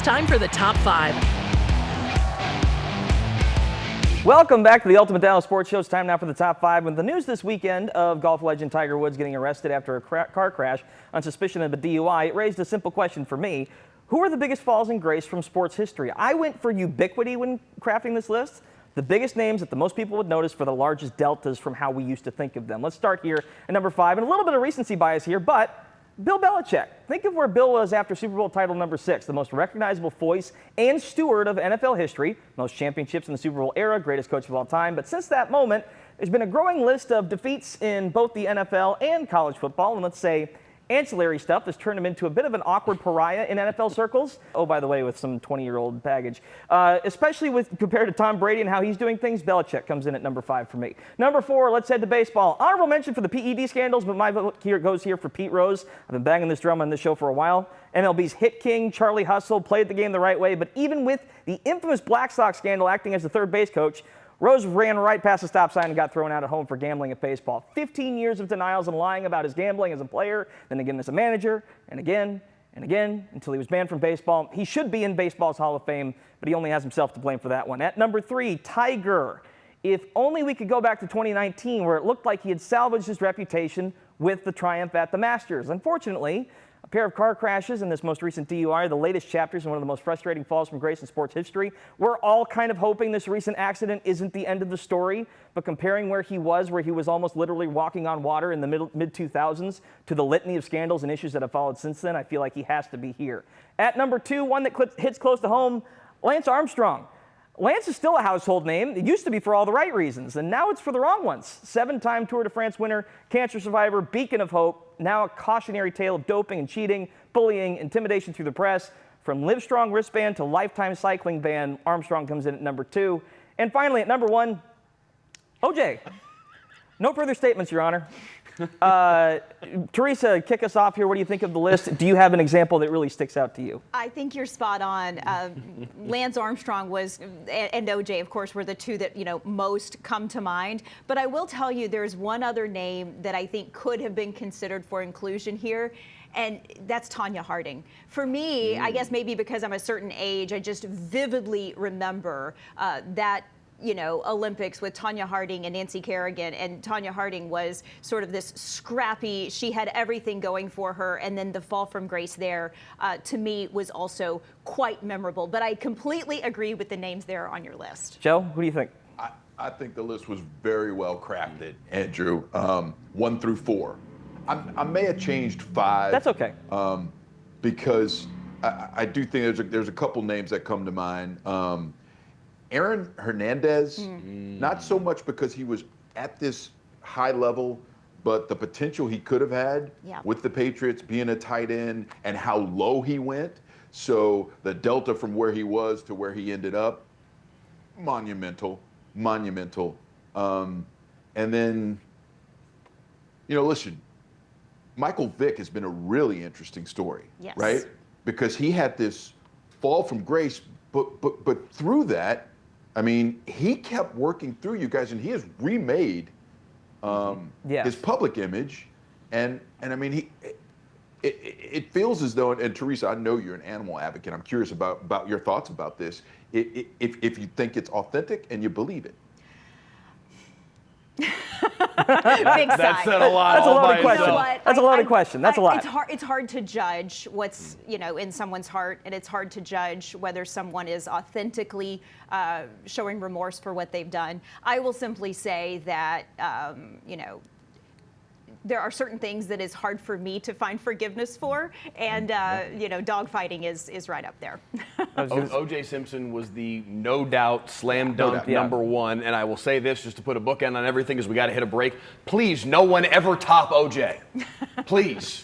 time for the top 5. Welcome back to the Ultimate Dallas Sports Show. It's time now for the top 5. With the news this weekend of golf legend Tiger Woods getting arrested after a car crash on suspicion of a DUI, it raised a simple question for me. Who are the biggest falls in grace from sports history? I went for ubiquity when crafting this list. The biggest names that the most people would notice for the largest deltas from how we used to think of them. Let's start here at number 5. And a little bit of recency bias here, but Bill Belichick. Think of where Bill was after Super Bowl title number 6, the most recognizable voice and steward of NFL history, most championships in the Super Bowl era, greatest coach of all time. But since that moment, there's been a growing list of defeats in both the NFL and college football, and let's say ancillary stuff that's turned him into a bit of an awkward pariah in NFL circles. Oh, by the way, with some 20-year-old baggage. Especially compared to Tom Brady and how he's doing things, Belichick comes in at number 5 for me. Number 4, let's head to baseball. Honorable mention for the PED scandals, but my vote here goes here for Pete Rose. I've been banging this drum on this show for a while. MLB's hit king, Charlie Hustle, played the game the right way, but even with the infamous Black Sox scandal acting as the third base coach, Rose ran right past the stop sign and got thrown out at home for gambling at baseball. 15 years of denials and lying about his gambling as a player, then again as a manager, and again, until he was banned from baseball. He should be in baseball's Hall of Fame, but he only has himself to blame for that one. At number 3, Tiger. If only we could go back to 2019, where it looked like he had salvaged his reputation with the triumph at the Masters. Unfortunately, a pair of car crashes and this most recent DUI are the latest chapters in one of the most frustrating falls from grace in sports history. We're all kind of hoping this recent accident isn't the end of the story, but comparing where he was almost literally walking on water in the mid-2000s, to the litany of scandals and issues that have followed since then, I feel like he has to be here. At number 2, one that hits close to home, Lance Armstrong. Lance is still a household name. It used to be for all the right reasons, and now it's for the wrong ones. 7-time Tour de France winner, cancer survivor, beacon of hope, now a cautionary tale of doping and cheating, bullying, intimidation through the press. From Livestrong wristband to lifetime cycling ban, Armstrong comes in at number 2. And finally, at number 1, OJ. No further statements, Your Honor. Teresa, kick us off here. What do you think of the list? Do you have an example that really sticks out to you? I think you're spot on. Lance Armstrong and OJ, of course, were the two that most come to mind. But I will tell you, there's one other name that I think could have been considered for inclusion here, and that's Tonya Harding. For me, I guess maybe because I'm a certain age, I just vividly remember that Olympics with Tonya Harding and Nancy Kerrigan. And Tonya Harding was sort of this scrappy, she had everything going for her. And then the fall from grace there, to me, was also quite memorable. But I completely agree with the names there on your list. Joe, who do you think? I think the list was very well crafted, Andrew. 1 through 4. I may have changed 5. That's okay. Because I do think there's a couple names that come to mind. Aaron Hernandez, not so much because he was at this high level, but the potential he could have had with the Patriots, being a tight end, and how low he went. So the delta from where he was to where he ended up, monumental. And then, listen, Michael Vick has been a really interesting story, right? Because he had this fall from grace, but through that, I mean, he kept working through, you guys, and he has remade his public image, and I mean, it feels as though, and Teresa, I know you're an animal advocate. I'm curious about your thoughts about this. If you think it's authentic and you believe it. Big sigh. That's a loaded question. You know That's a loaded question. That's a lot. It's hard to judge what's in someone's heart, and it's hard to judge whether someone is authentically showing remorse for what they've done. I will simply say that there are certain things that is hard for me to find forgiveness for, and dogfighting is right up there. O.J. Simpson was the no doubt slam dunk number 1, and I will say this just to put a bookend on everything, as we got to hit a break. Please, no one ever top O.J. Please.